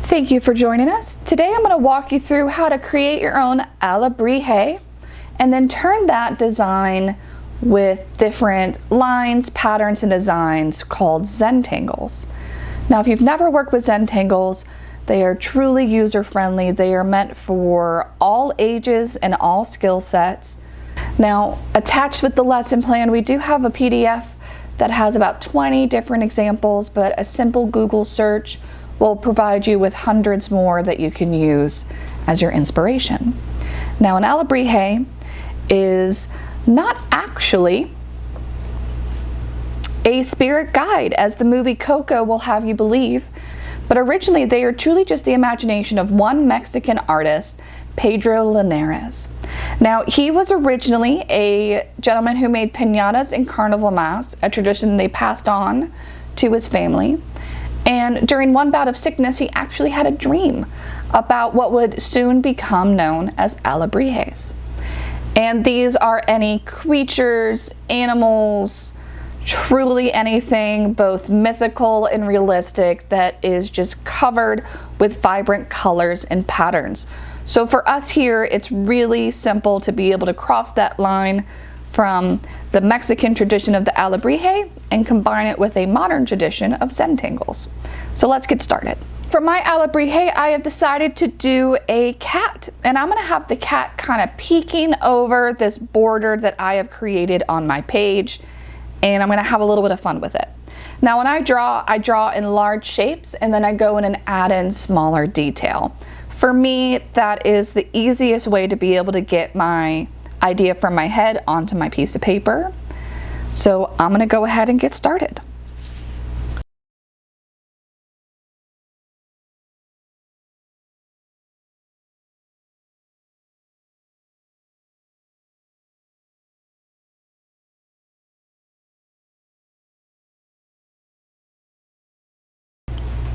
Thank you for joining us. Today I'm going to walk you through how to create your own Alebrije and then turn that design with different lines, patterns, and designs called Zentangles. Now, if you've never worked with Zentangles, they are truly user-friendly. They are meant for all ages and all skill sets. Now, attached with the lesson plan, we do have a PDF that has about 20 different examples, but a simple Google search will provide you with hundreds more that you can use as your inspiration. Now, an Alebrije is not actually a spirit guide, as the movie Coco will have you believe, but originally they are truly just the imagination of one Mexican artist, Pedro Linares. Now, he was originally a gentleman who made piñatas in carnival masks, a tradition they passed on to his family. And during one bout of sickness, he actually had a dream about what would soon become known as Alebrijes. And these are any creatures, animals, truly anything, both mythical and realistic, that is just covered with vibrant colors and patterns. So for us here, it's really simple to be able to cross that line from the Mexican tradition of the Alebrije and combine it with a modern tradition of Zentangles. So let's get started. For my Alebrije, I have decided to do a cat, and I'm gonna have the cat kind of peeking over this border that I have created on my page, and I'm gonna have a little bit of fun with it. Now, when I draw in large shapes, and then I go in and add in smaller detail. For me, that is the easiest way to be able to get my idea from my head onto my piece of paper. So I'm gonna go ahead and get started.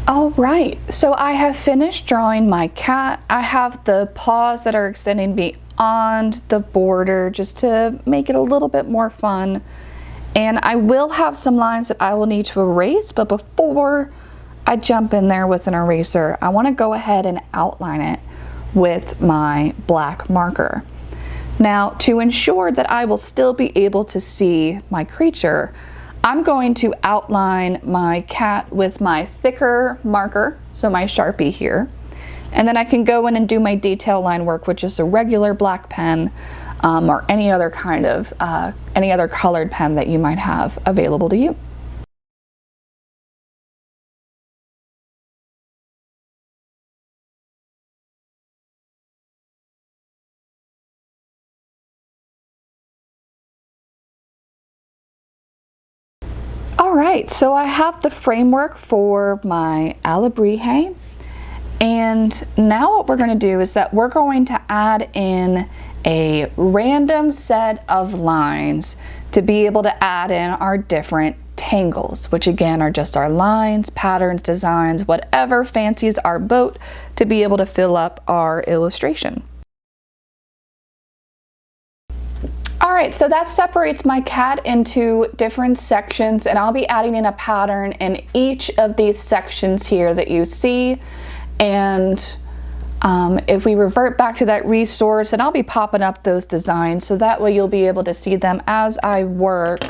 All right, so I have finished drawing my cat. I have the paws that are extending beyond the border just to make it a little bit more fun. And I will have some lines that I will need to erase, but before I jump in there with an eraser, I want to go ahead and outline it with my black marker. Now, to ensure that I will still be able to see my creature, I'm going to outline my cat with my thicker marker, so my Sharpie here, and then I can go in and do my detail line work with just a regular black pen or any other kind of, any other colored pen that you might have available to you. All right, so I have the framework for my Alebrije, and now what we're going to do is that we're going to add in a random set of lines to be able to add in our different tangles, which again are just our lines, patterns, designs, whatever fancies our boat to be able to fill up our illustration. All right, so that separates my cat into different sections, and I'll be adding in a pattern in each of these sections here that you see. And if we revert back to that resource, and I'll be popping up those designs so that way you'll be able to see them as I work.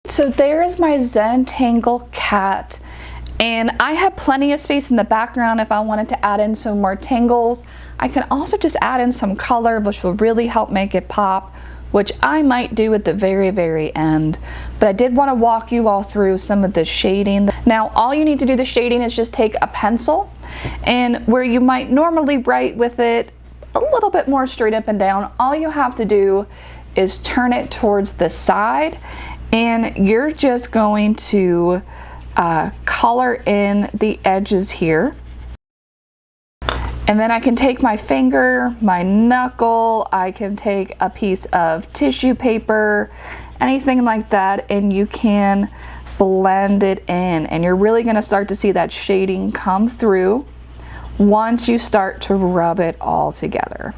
So there is my Zentangle cat, and I have plenty of space in the background if I wanted to add in some more tangles. I can also just add in some color, which will really help make it pop, which I might do at the very end. But I did want to walk you all through some of the shading. Now, all you need to do the shading is just take a pencil, and where you might normally write with it a little bit more straight up and down, all you have to do is turn it towards the side, and you're just going to color in the edges here. And then I can take my finger, my knuckle, I can take a piece of tissue paper, anything like that, and you can blend it in. And you're really gonna start to see that shading come through once you start to rub it all together.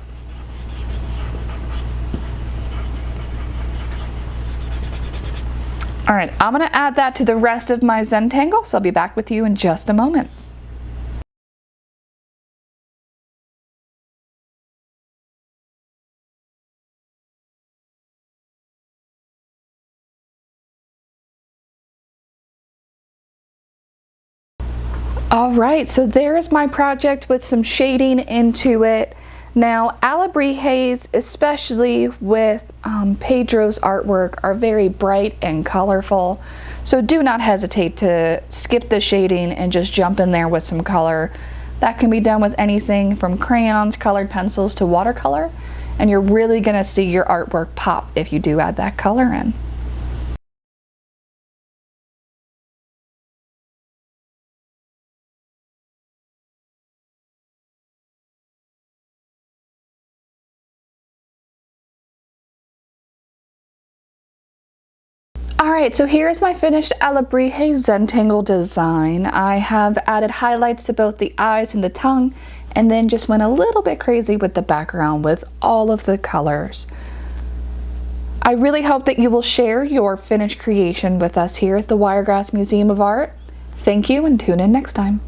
All right, I'm gonna add that to the rest of my Zentangle, so I'll be back with you in just a moment. All right, so there's my project with some shading into it. Now, Alebrijes, especially with Pedro's artwork, are very bright and colorful. So do not hesitate to skip the shading and just jump in there with some color. That can be done with anything from crayons, colored pencils to watercolor. And you're really gonna see your artwork pop if you do add that color in. Alright, so here's my finished Alebrijes Zentangle design. I have added highlights to both the eyes and the tongue, and then just went a little bit crazy with the background with all of the colors. I really hope that you will share your finished creation with us here at the Wiregrass Museum of Art. Thank you, and tune in next time.